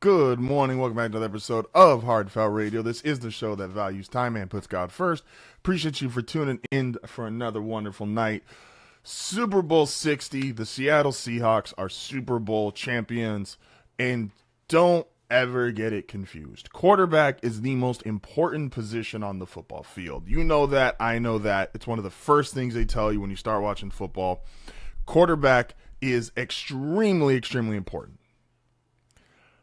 Good morning. Welcome back to another episode of HardFoul Radio. This is the show that values time and puts God first. Appreciate you for tuning in for another wonderful night. Super Bowl 60. The Seattle Seahawks are Super Bowl champions. And don't ever get it confused. Quarterback is the most important position on the football field. You know that. I know that. It's one of the first things they tell you when you start watching football. Quarterback is extremely, extremely important.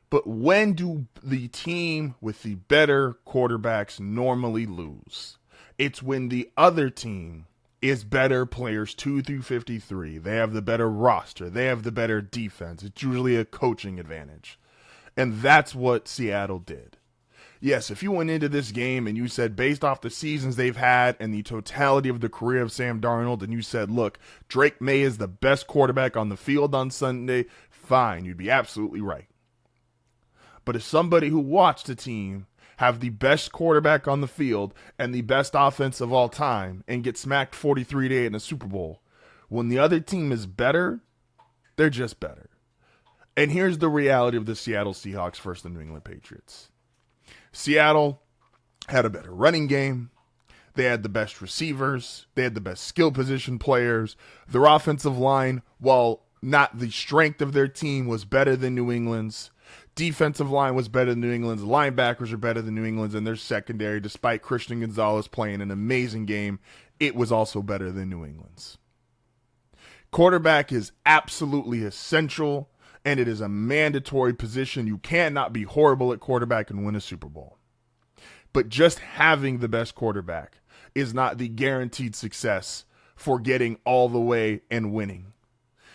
But when do the team with the better quarterbacks normally lose? It's when the other team is better players 2 through 53. They have the better roster. They have the better defense. It's usually a coaching advantage. And that's what Seattle did. Yes, if you went into this game and you said based off the seasons they've had and the totality of the career of Sam Darnold, and you said, look, Drake May is the best quarterback on the field on Sunday, fine, you'd be absolutely right. But as somebody who watched a team have the best quarterback on the field and the best offense of all time and get smacked 43-8 in a Super Bowl, when the other team is better, they're just better. And here's the reality of the Seattle Seahawks versus the New England Patriots. Seattle had a better running game. They had the best receivers. They had the best skill position players. Their offensive line, while not the strength of their team, was better than New England's. Defensive line was better than New England's. Linebackers are better than New England's, and their secondary, despite Christian Gonzalez playing an amazing game, it was also better than New England's. Quarterback is absolutely essential, and it is a mandatory position. You cannot be horrible at quarterback and win a Super Bowl. But just having the best quarterback is not the guaranteed success for getting all the way and winning.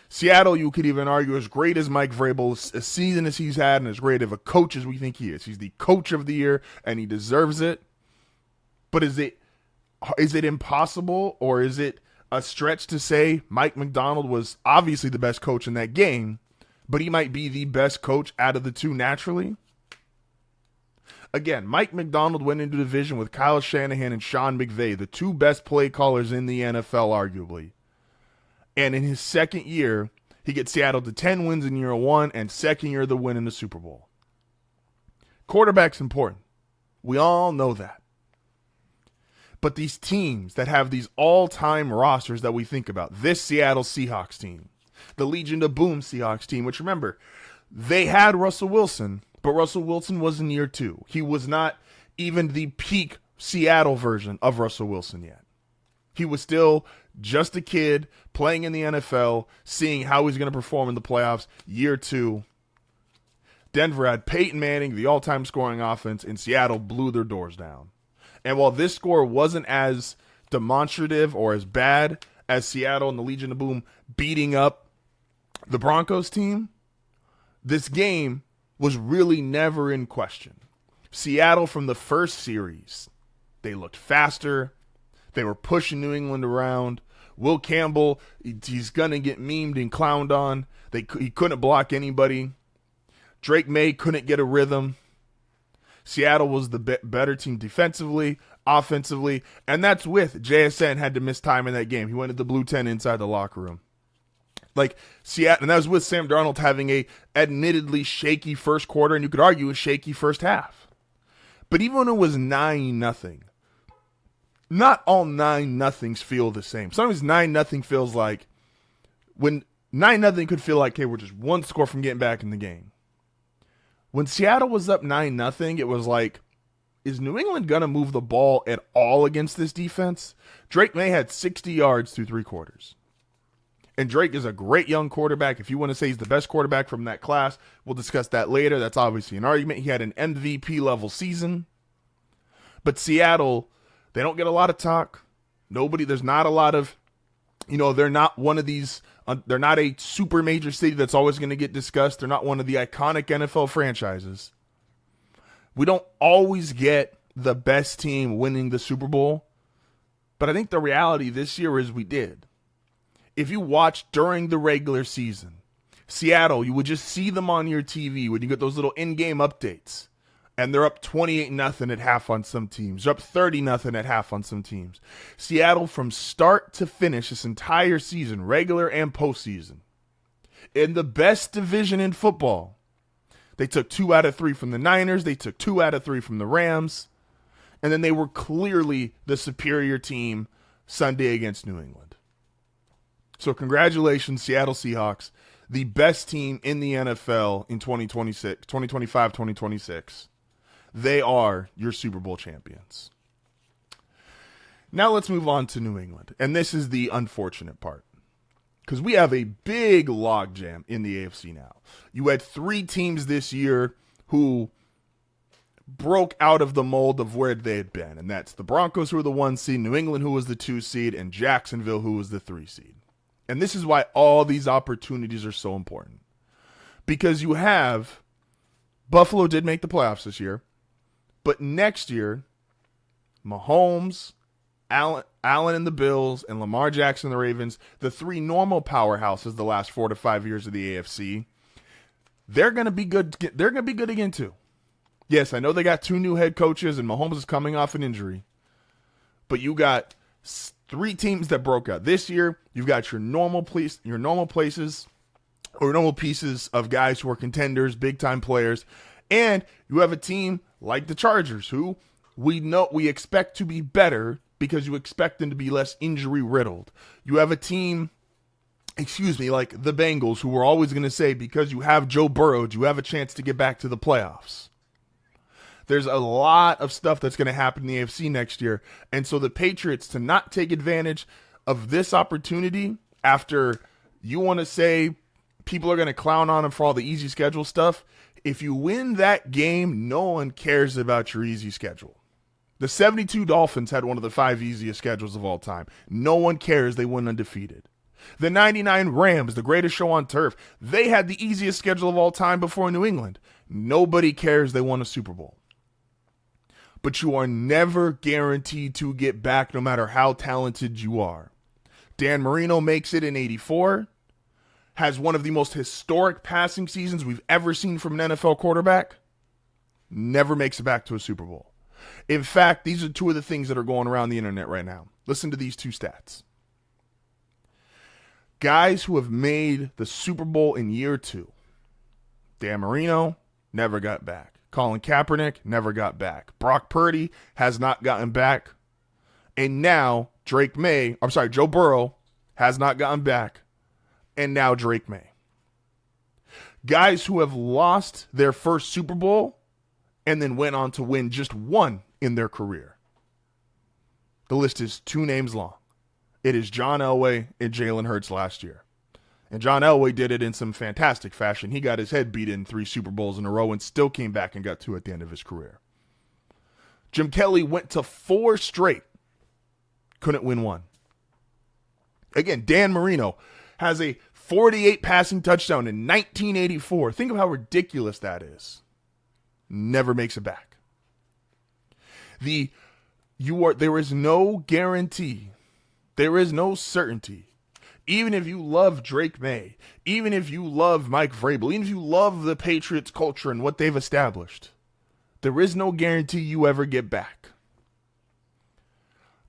Seattle, you could even argue, as great as Mike Vrabel, as season as he's had, and as great of a coach as we think he is. He's the coach of the year, and he deserves it. But is it impossible, or is it a stretch to say Mike Macdonald was obviously the best coach in that game, but he might be the best coach out of the two naturally? Again, Mike Macdonald went into the division with Kyle Shanahan and Sean McVay, the two best play callers in the NFL, arguably. And in his second year, he gets Seattle to 10 wins in year one, and second year the win in the Super Bowl. Quarterback's important. We all know that. But these teams that have these all-time rosters that we think about, this Seattle Seahawks team, the Legion of Boom Seahawks team, which remember, they had Russell Wilson, but Russell Wilson was in year two. He was not even the peak Seattle version of Russell Wilson yet. He was still just a kid playing in the NFL, seeing how he's going to perform in the playoffs. Year two, Denver had Peyton Manning, the all-time scoring offense, and Seattle blew their doors down. And while this score wasn't as demonstrative or as bad as Seattle and the Legion of Boom beating up the Broncos team, this game was really never in question. Seattle, from the first series, they looked faster. They were pushing New England around. Will Campbell, he's going to get memed and clowned on. He couldn't block anybody. Drake May couldn't get a rhythm. Seattle was the better team defensively, offensively, and that's with JSN had to miss time in that game. He went to the blue 10 inside the locker room. Like Seattle, and that was with Sam Darnold having a admittedly shaky first quarter, and you could argue a shaky first half. But even when it was 9-0, not all 9-0s feel the same. Sometimes 9-0 feels like when 9-0 could feel like, okay, we're just one score from getting back in the game. When Seattle was up 9-0, it was like, is New England going to move the ball at all against this defense? Drake May had 60 yards through three quarters. And Drake is a great young quarterback. If you want to say he's the best quarterback from that class, we'll discuss that later. That's obviously an argument. He had an MVP level season. But Seattle, they don't get a lot of talk. There's not a lot of, they're not one of these, they're not a super major city that's always going to get discussed. They're not one of the iconic NFL franchises. We don't always get the best team winning the Super Bowl. But I think the reality this year is we did. If you watch during the regular season, Seattle, you would just see them on your TV when you get those little in-game updates. And they're up 28-0 at half on some teams. They're up 30-0 at half on some teams. Seattle, from start to finish this entire season, regular and postseason, in the best division in football, They took 2 out of 3 from the Niners. They took 2 out of 3 from the Rams. And then they were clearly the superior team Sunday against New England. So congratulations, Seattle Seahawks, the best team in the NFL in 2025, 2026. They are your Super Bowl champions. Now let's move on to New England. And this is the unfortunate part, because we have a big logjam in the AFC now. You had 3 teams this year who broke out of the mold of where they had been. And that's the Broncos, who were the 1 seed, New England, who was the 2 seed, and Jacksonville, who was the 3 seed. And this is why all these opportunities are so important. Because you have, Buffalo did make the playoffs this year, but next year, Mahomes, Allen and the Bills, and Lamar Jackson and the Ravens, the 3 normal powerhouses the last 4 to 5 years of the AFC, they're going to be good. They're going to be good again too. Yes, I know they got 2 new head coaches, and Mahomes is coming off an injury, but you got 3 teams that broke out this year. You've got your normal places, or normal pieces of guys who are contenders, big time players, and you have a team like the Chargers, who we expect to be better because you expect them to be less injury riddled. You have a team, like the Bengals, who we're always going to say, because you have Joe Burrow, you have a chance to get back to the playoffs. There's a lot of stuff that's going to happen in the AFC next year. And so the Patriots, to not take advantage of this opportunity after you want to say people are going to clown on them for all the easy schedule stuff, if you win that game, no one cares about your easy schedule. The 72 Dolphins had one of the 5 easiest schedules of all time. No one cares. They went undefeated. The 99 Rams, the greatest show on turf, they had the easiest schedule of all time before New England. Nobody cares. They won a Super Bowl. But you are never guaranteed to get back no matter how talented you are. Dan Marino makes it in 84, has one of the most historic passing seasons we've ever seen from an NFL quarterback, never makes it back to a Super Bowl. In fact, these are 2 of the things that are going around the internet right now. Listen to these 2 stats. Guys who have made the Super Bowl in year 2. Dan Marino never got back. Colin Kaepernick never got back. Brock Purdy has not gotten back. And now Joe Burrow has not gotten back. And now Drake May. Guys who have lost their first Super Bowl and then went on to win just 1 in their career. The list is 2 names long. It is John Elway and Jalen Hurts last year. And John Elway did it in some fantastic fashion. He got his head beat in 3 Super Bowls in a row and still came back and got 2 at the end of his career. Jim Kelly went to 4 straight. Couldn't win 1. Again, Dan Marino has a 48 passing touchdown in 1984. Think of how ridiculous that is. Never makes it back. There is no guarantee. There is no certainty. Even if you love Drake May, even if you love Mike Vrabel, even if you love the Patriots culture and what they've established, there is no guarantee you ever get back.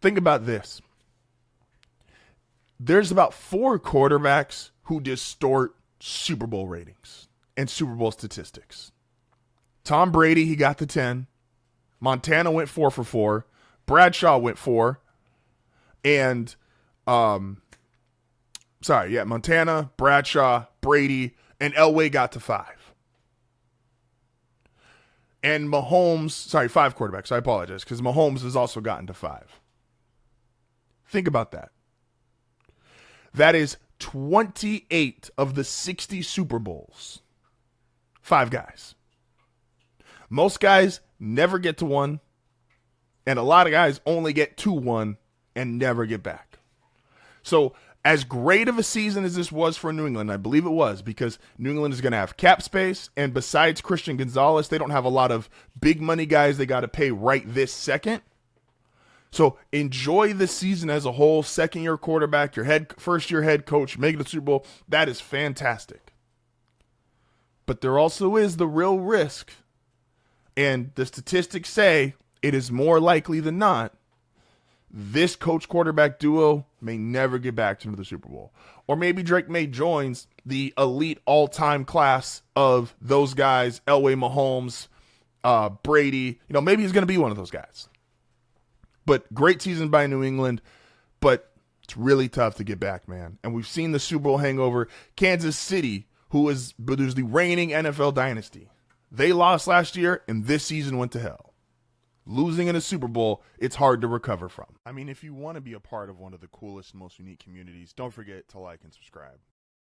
Think about this. There's about 4 quarterbacks who distort Super Bowl ratings and Super Bowl statistics. Tom Brady, he got to 10. Montana went 4 for 4. Bradshaw went 4. And, Montana, Bradshaw, Brady, and Elway got to 5. And Mahomes, 5 quarterbacks. I apologize, because Mahomes has also gotten to 5. Think about that. That is 28 of the 60 Super Bowls. 5 guys. Most guys never get to 1, and a lot of guys only get to 1 and never get back. So, as great of a season as this was for New England, I believe it was, because New England is going to have cap space, and besides Christian Gonzalez, they don't have a lot of big money guys they got to pay right this second. So enjoy the season as a whole. Second-year quarterback, first-year head coach, making the Super Bowl. That is fantastic. But there also is the real risk, and the statistics say it is more likely than not this coach-quarterback duo may never get back to the Super Bowl. Or maybe Drake May joins the elite all-time class of those guys, Elway, Mahomes, Brady. Maybe he's going to be one of those guys. But great season by New England, but it's really tough to get back, man. And we've seen the Super Bowl hangover. Kansas City, who's the reigning NFL dynasty, they lost last year, and this season went to hell. Losing in a Super Bowl, it's hard to recover from. I mean, if you want to be a part of one of the coolest, most unique communities, don't forget to like and subscribe.